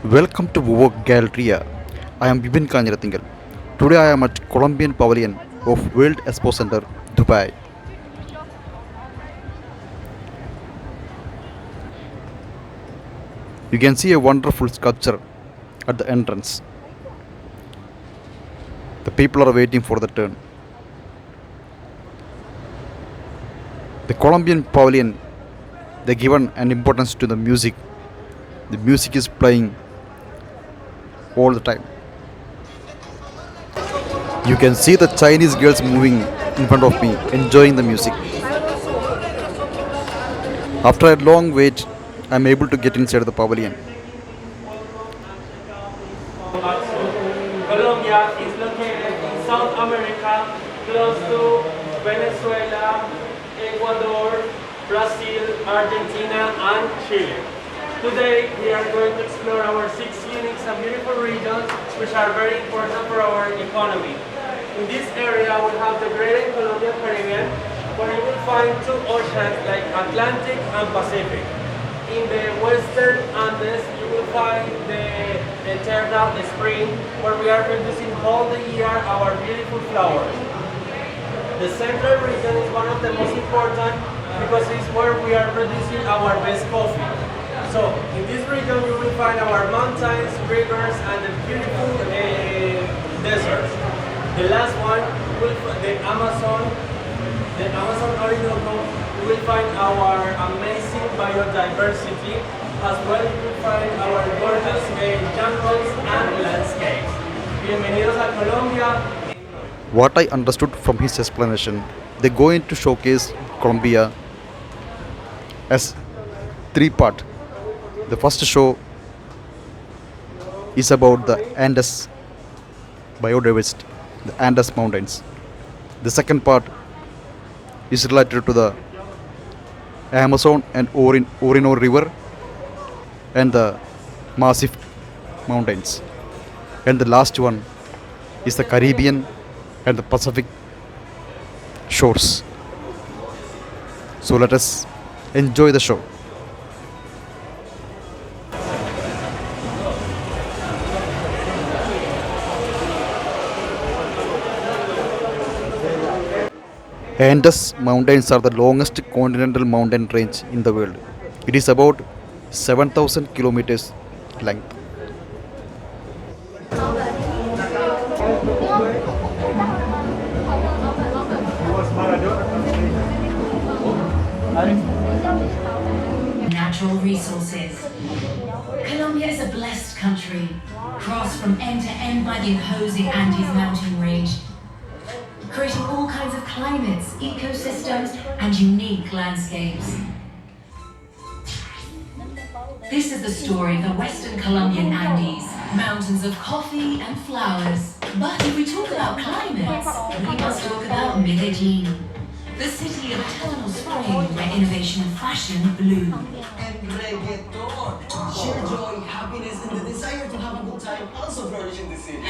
Welcome to V.O.V.K Galleria. I am Vipin Kanjiratingal. Today I am at Colombian Pavilion of World Expo Center, Dubai. You can see a wonderful sculpture at the entrance. The people are waiting for the turn. The Colombian Pavilion, they given an importance to the music. The music is playing all the time. You can see the Chinese girls moving in front of me, enjoying the music. After a long wait, I am able to get inside the pavilion. Colombia is located in South America, close to Venezuela, Ecuador, Brazil, Argentina, and Chile. Today, we are going to explore our 6 unique and beautiful regions, which are very important for our economy. In this area, we have the Great and Colombian Caribbean, where you will find two oceans like Atlantic and Pacific. In the western Andes, you will find the eternal spring, where we are producing all the year our beautiful flowers. The central region is one of the most important because it's where we are producing our best coffee. So, in this region, we will find our mountains, rivers, and the beautiful deserts. The last one, the Amazon Orinoco, you will find our amazing biodiversity, as well you will find our gorgeous jungles and landscapes. Bienvenidos a Colombia. What I understood from his explanation, they go into showcase Colombia as three part. The first show is about the Andes biodiversity, the Andes mountains. The second part is related to the Amazon and Orinoco River and the massive mountains. And the last one is the Caribbean and the Pacific shores. So let us enjoy the show. Andes Mountains are the longest continental mountain range in the world. It is about 7,000 kilometers length. Natural resources. Colombia is a blessed country, crossed from end to end by the imposing Andes mountain range, creating all kinds of climates, ecosystems, and unique landscapes. This is the story of the Western Colombian Andes, mountains of coffee and flowers. But if we talk about climates, we must talk about Medellin, the city of eternal spring where innovation and fashion bloom. And reggaeton. Sheer joy, happiness, and the desire to have a good time also flourish in the city.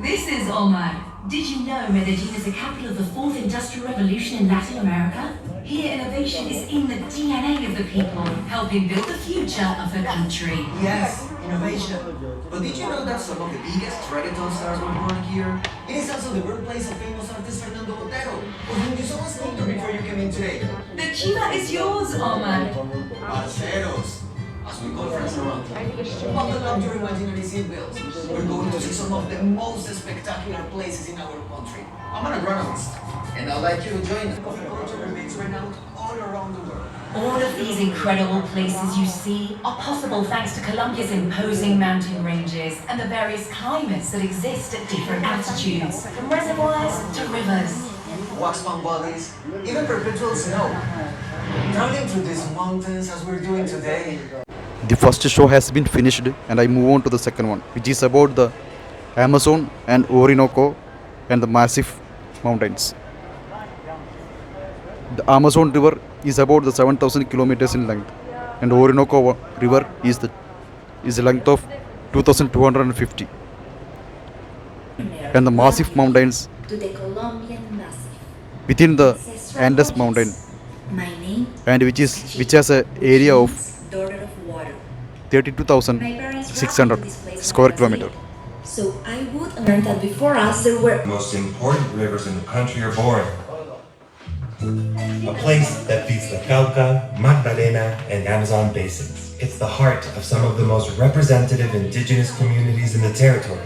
This is Omar. Did you know Medellin is the capital of the fourth industrial revolution in Latin America? Here, innovation is in the DNA of the people, helping build the future of the country. Yes, innovation. But did you know that some of the biggest reggaeton stars were born here? It is also the birthplace of famous artist Fernando Botero, for whom you saw a sculpture before you came in today. The Cuba is yours, Omar. Parceros, as we call friends around here. Buckle up your imaginary seatbelts. We're going to see some of the most spectacular places in our country. I'm an agronomist, and I'd like you to join the coffee culture remains renowned all around the world. All of these incredible places you see are possible thanks to Colombia's imposing mountain ranges and the various climates that exist at different altitudes, from reservoirs to rivers. Wax palm valleys, even perpetual snow. Traveling through these mountains as we're doing today. The first show has been finished and I move on to the second one, which is about the Amazon and Orinoco and the massive mountains. The Amazon River is about the 7,000 kilometers in length, and Orinoco River is the length of 2,250. And the massive mountains To the Colombian Massive. within the Ancestral Andes origins. mountain, My name and which has a area of daughter of water. 32,000 My parents 600 square kilometer. So I would learn that before us there were The most important rivers in the country are born. A place that feeds the Cauca, Magdalena, and Amazon basins. It's the heart of some of the most representative indigenous communities in the territory.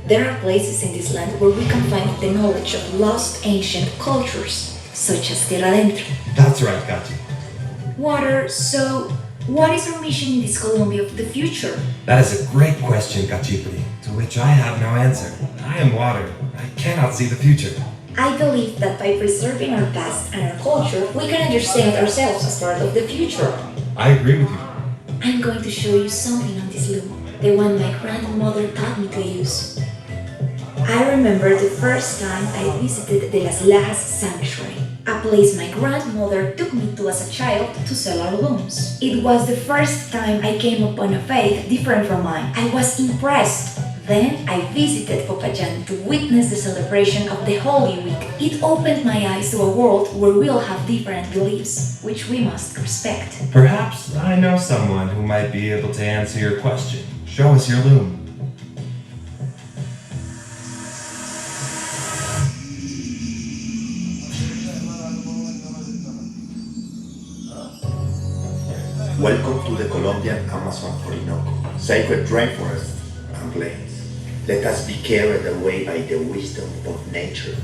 There are places in this land where we can find the knowledge of lost ancient cultures, such as Tierra Adentro. That's right, Kachi. Water, so what is our mission in this Colombia of the future? That is a great question, Cachipri, to which I have no answer. I am water. I cannot see the future. I believe that by preserving our past and our culture, we can understand ourselves as part of the future. I agree with you. I'm going to show you something on this loom, the one my grandmother taught me to use. I remember the first time I visited the Las Lajas Sanctuary, a place my grandmother took me to as a child to sell our looms. It was the first time I came upon a faith different from mine. I was impressed. Then I visited Popayán to witness the celebration of the Holy Week. It opened my eyes to a world where we all have different beliefs, which we must respect. Perhaps I know someone who might be able to answer your question. Show us your loom. Welcome to the Colombian Amazon Orinoco, sacred rainforests and plains. Let us be carried away by the wisdom of nature.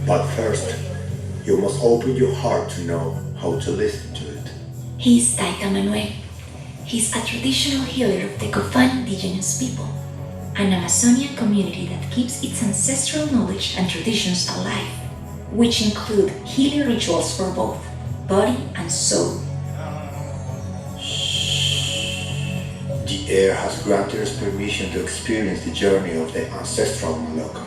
But first, you must open your heart to know how to listen to it. He's Taita Manuel. He's a traditional healer of the Cofan indigenous people, an Amazonian community that keeps its ancestral knowledge and traditions alive, which include healing rituals for both body and soul. The air has granted us permission to experience the journey of the ancestral Maloca,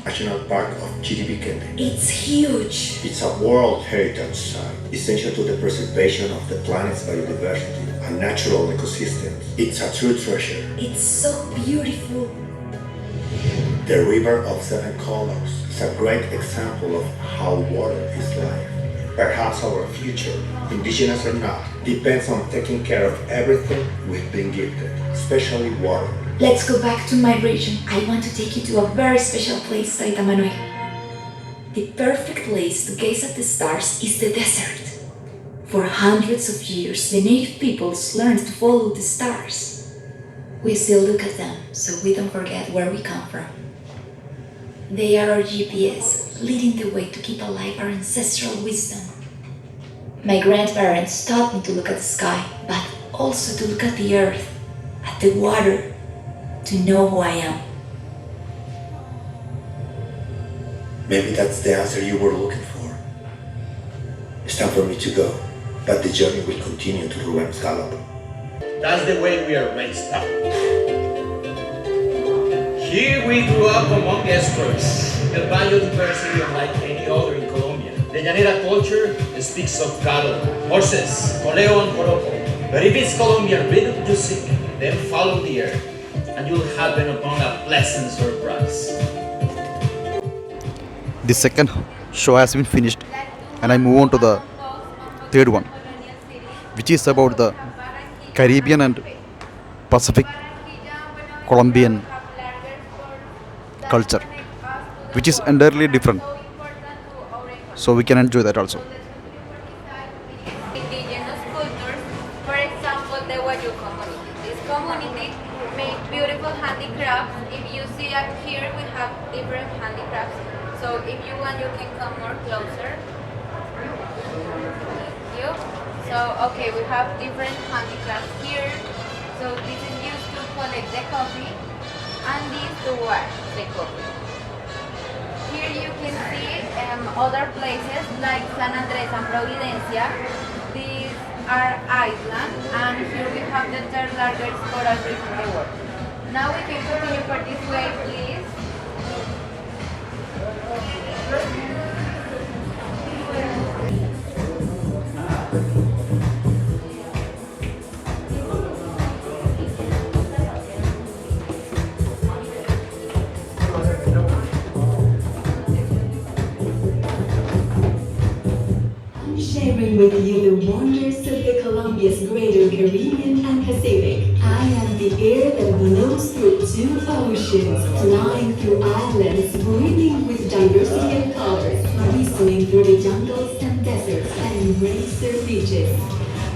National Park of V.O.V.K. It's huge. It's a World Heritage Site, essential to the preservation of the planet's biodiversity and natural ecosystems. It's a true treasure. It's so beautiful. The River of Seven Colors is a great example of how water is life. Perhaps our future, indigenous or not, depends on taking care of everything we've been gifted, especially water. Let's go back to my region. I want to take you to a very special place, Taita Manuel. The perfect place to gaze at the stars is the desert. For hundreds of years, the native peoples learned to follow the stars. We still look at them, so we don't forget where we come from. They are our GPS, leading the way to keep alive our ancestral wisdom. My grandparents taught me to look at the sky, but also to look at the earth, at the water, to know who I am. Maybe that's the answer you were looking for. It's time for me to go, but the journey will continue to Ruben's Gallop. That's the way we are raised up. Here we grew up among experts, a biodiversity unlike any other in Colombia. The Llanera culture speaks of cattle, horses, coleo and joropo. But if it's Colombian rhythm music, then follow the earth, and you'll happen upon a pleasant surprise. The second show has been finished, and I move on to the third one, which is about the Caribbean and Pacific Colombian culture, which is entirely different. So we can enjoy that also. Indigenous cultures, for example, the Wayu community. This community make beautiful handicrafts. If you see up here, we have different handicrafts. So if you want, you can come more closer. Thank you. So, okay, we have different handicrafts here. So this is used to collect the coffee, and this to wash the coffee. Here you can see other places like San Andres and Providencia. These are islands, and here we have the third largest coral reef in the world. Now we can continue for this way, please. Sharing with you the wonders of the Colombia's greater Caribbean and Pacific. I am the air that blows through two oceans, flying through islands, breathing with diversity and colors, whistling through the jungles and deserts that embrace their beaches.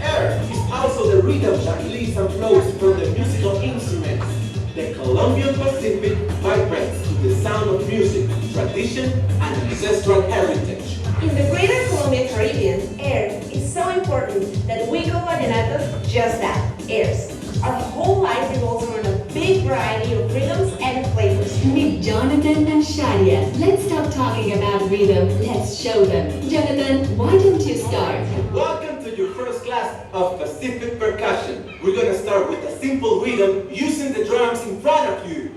Air is also the rhythm that leads and flows from the musical instruments. The Colombian Pacific vibrates to the sound of music, tradition, and ancestral heritage. In the greater Colombian Caribbean, air is so important that we call vallenato just that, airs. Our whole life revolves around a big variety of rhythms and flavors. Meet Jonathan and Shadia. Let's stop talking about rhythm, let's show them. Jonathan, why don't you start? Welcome to your first class of Pacific percussion. We're gonna start with a simple rhythm using the drums in front of you.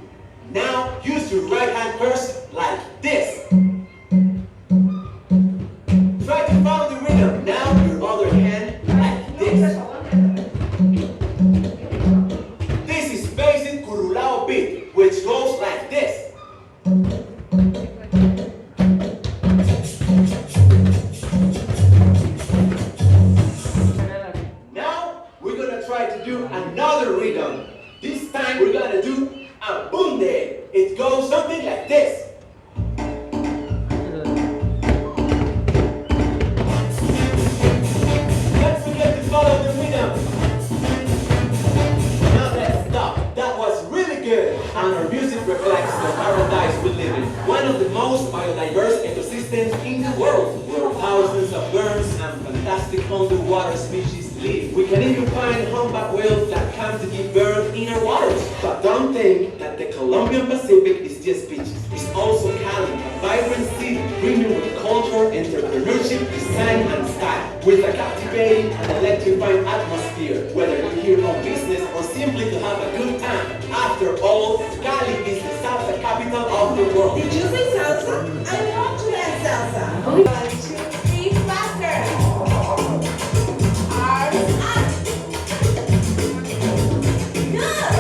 Now use your right hand first like this. Try to follow the rhythm. Now your other hand like this. This is basic curulao beat, which goes like this. Now we're gonna try to do another rhythm. This time we're gonna do a bunde. It goes something like this. Don't forget to follow the rhythm. Now let's stop. That was really good. And our music reflects the paradise we live in. One of the most biodiverse ecosystems in the world, where thousands of birds and fantastic underwater species live. We can even find humpback whales that come to give birth in our waters. But don't think that the Colombian Pacific is just beaches. It's also Cali, a vibrant city brimming with culture, entrepreneurship, design, and style. With a captivating and electrifying atmosphere, whether you're here on business or simply to have a good time. After all, Cali is the salsa capital of the world. Did you say salsa? I want to dance salsa. 1, 2, 3, faster. Arms up. Good.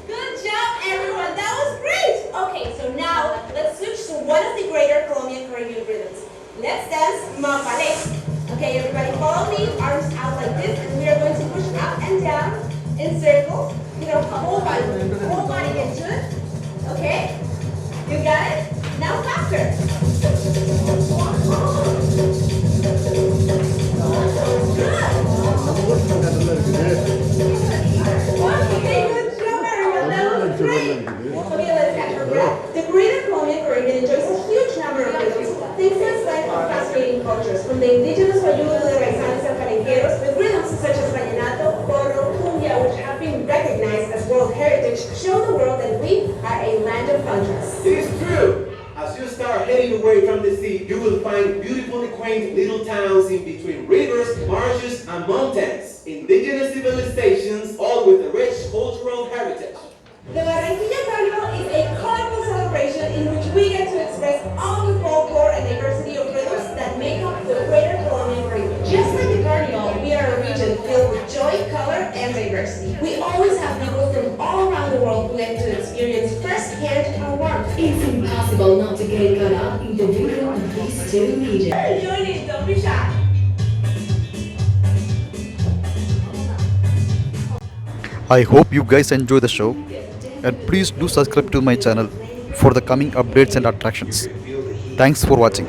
Good job, everyone. That was great. Okay, so now let's switch to one of the greater Colombian Caribbean rhythms. Let's dance mapale. Okay, everybody follow me. Arms out like this, and we are going to push up and down in circles. With our whole body into it. Okay? You got it? Now faster. Okay, good job, everyone. That was great. Okay, let's catch our breath. The greater Colombian Caribbean enjoys a huge number of rhythms. Things like fascinating cultures, from the indigenous Wayuu to the Raizanes and Palenqueros, with rhythms such as vallenato, porro, cumbia, which have been recognized as World Heritage, show the world that we are a land of contrasts. It is true. As you start heading away from the sea, you will find beautifully quaint little towns in between rivers, marshes, and mountains. Indigenous civilizations, all with a rich cultural heritage. The Barranquilla Carnival is a colorful celebration in which we get to express all the folklore and diversity of rhythms that make up the greater Colombian Caribbean. Just like the carnival, we are a region filled with joy, color, and diversity. We always have people from all around the world who get to experience firsthand our warmth. It's impossible not to get caught up in the rhythm of these two regions. Join it, don't be shy. I hope you guys enjoy the show, and please do subscribe to my channel for the coming updates and attractions. Thanks for watching.